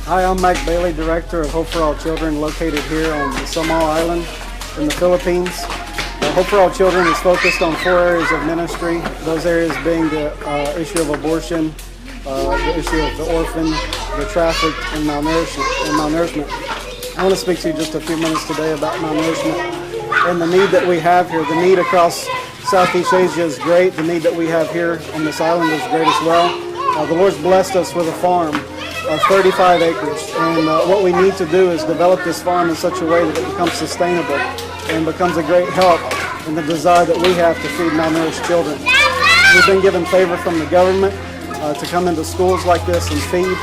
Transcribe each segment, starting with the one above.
Hi, I'm Mike Bailey, Director of Hope for All Children, located here on the Samal Island in the Philippines. Hope for All Children is focused on 4 areas of ministry, those areas being the issue of abortion, the issue of the orphan, the trafficked, and malnourishment. I want to speak to you just a few minutes today about malnourishment and the need that we have here. The need across Southeast Asia is great. The need that we have here on this island is great as well. The Lord's blessed us with a farm of 35 acres, and what we need to do is develop this farm in such a way that it becomes sustainable and becomes a great help in the desire that we have to feed malnourished children. We've been given favor from the government to come into schools like this and feed.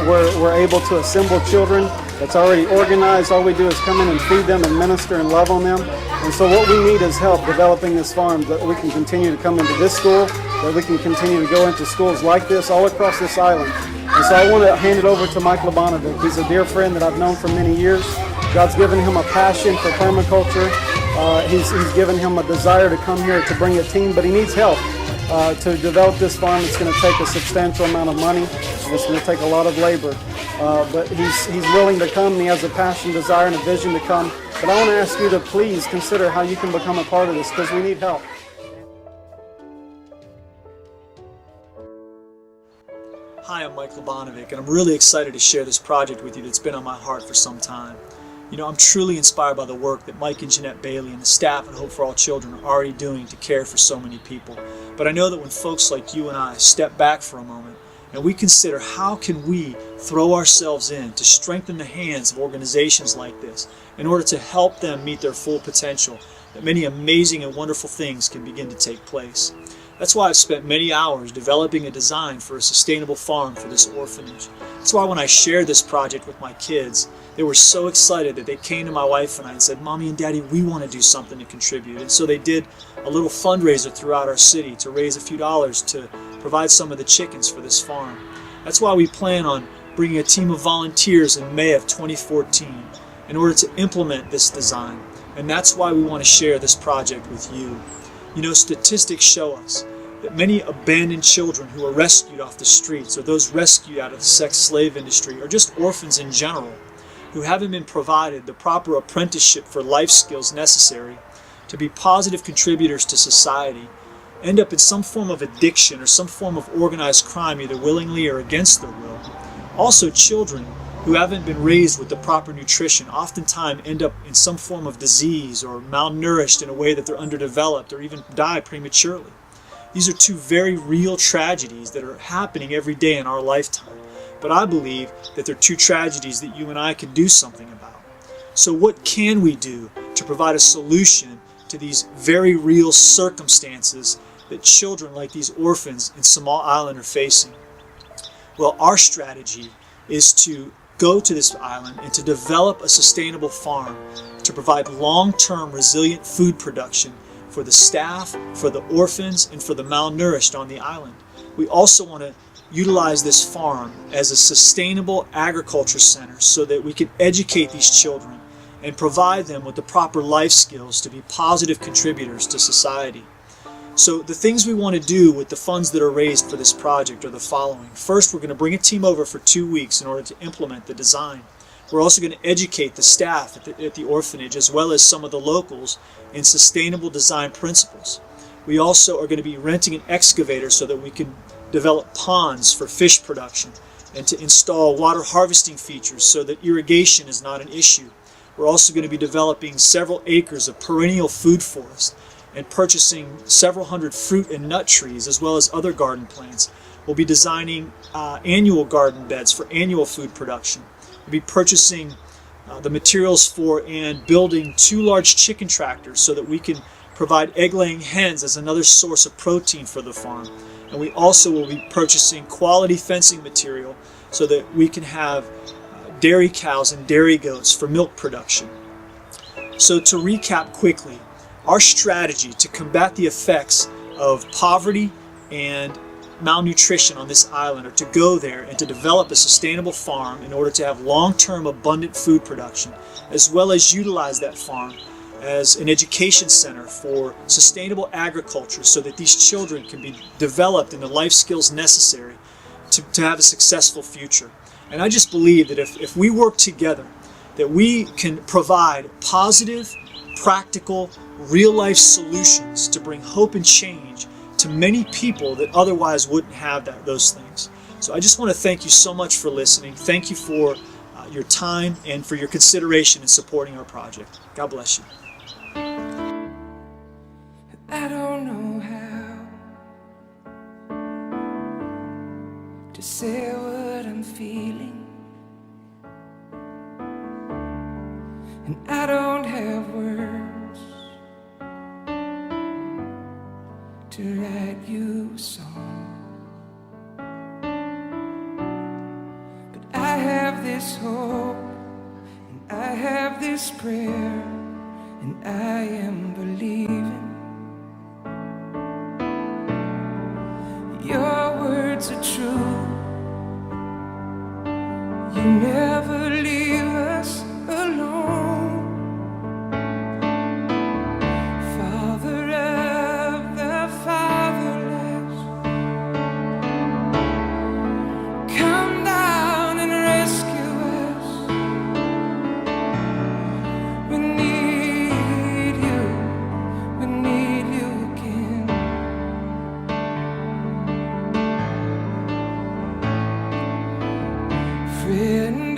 We're able to assemble children. It's already organized. All we do is come in and feed them and minister and love on them. And so what we need is help developing this farm, that we can continue to come into this school, that we can continue to go into schools like this all across this island. And so I want to hand it over to Mike Labanovic. He's a dear friend that I've known for many years. God's given him a passion for permaculture. He's given him a desire to come here to bring a team, but he needs help to develop this farm. It's going to take a substantial amount of money. It's going to take a lot of labor. But he's willing to come, and he has a passion, desire, and a vision to come. But I want to ask you to please consider how you can become a part of this, because we need help. Hi, I'm Mike Labanovic, and I'm really excited to share this project with you that's been on my heart for some time. You know, I'm truly inspired by the work that Mike and Jeanette Bailey and the staff at Hope for All Children are already doing to care for so many people. But I know that when folks like you and I step back for a moment and we consider how can we throw ourselves in to strengthen the hands of organizations like this in order to help them meet their full potential, that many amazing and wonderful things can begin to take place. That's why I've spent many hours developing a design for a sustainable farm for this orphanage. That's why when I shared this project with my kids, they were so excited that they came to my wife and I and said, "Mommy and Daddy, we want to do something to contribute." And so they did a little fundraiser throughout our city to raise a few dollars to provide some of the chickens for this farm. That's why we plan on bringing a team of volunteers in May of 2014 in order to implement this design. And that's why we want to share this project with you. You know, statistics show us that many abandoned children who are rescued off the streets, or those rescued out of the sex slave industry, or just orphans in general, who haven't been provided the proper apprenticeship for life skills necessary to be positive contributors to society, end up in some form of addiction or some form of organized crime, either willingly or against their will. Also, children who haven't been raised with the proper nutrition oftentimes end up in some form of disease or malnourished in a way that they're underdeveloped or even die prematurely. These are two very real tragedies that are happening every day in our lifetime. But I believe that they're two tragedies that you and I can do something about. So what can we do to provide a solution to these very real circumstances that children like these orphans in Samal Island are facing? Well, our strategy is to go to this island and to develop a sustainable farm to provide long-term resilient food production for the staff, for the orphans, and for the malnourished on the island. We also want to utilize this farm as a sustainable agriculture center so that we can educate these children and provide them with the proper life skills to be positive contributors to society. So the things we want to do with the funds that are raised for this project are the following. First, we're going to bring a team over for 2 weeks in order to implement the design. We're also going to educate the staff at the orphanage as well as some of the locals in sustainable design principles. We also are going to be renting an excavator so that we can develop ponds for fish production and to install water harvesting features so that irrigation is not an issue. We're also going to be developing several acres of perennial food forest and purchasing several hundred fruit and nut trees as well as other garden plants. We'll be designing annual garden beds for annual food production. We'll be purchasing the materials for and building 2 large chicken tractors so that we can provide egg-laying hens as another source of protein for the farm. And we also will be purchasing quality fencing material so that we can have dairy cows and dairy goats for milk production. So to recap quickly, our strategy to combat the effects of poverty and malnutrition on this island are to go there and to develop a sustainable farm in order to have long-term abundant food production, as well as utilize that farm as an education center for sustainable agriculture so that these children can be developed in the life skills necessary to have a successful future. And I just believe that if we work together, that we can provide positive, practical, real-life solutions to bring hope and change to many people that otherwise wouldn't have those things. So I just want to thank you so much for listening. Thank you for your time and for your consideration in supporting our project. God bless you. I don't know how to say what I'm feeling, and I don't have words to write you a song, but I have this hope and I have this prayer, and I am believing your words are true. You never leave us alone. Father of the fatherless, come down and rescue us. We need you again. Friend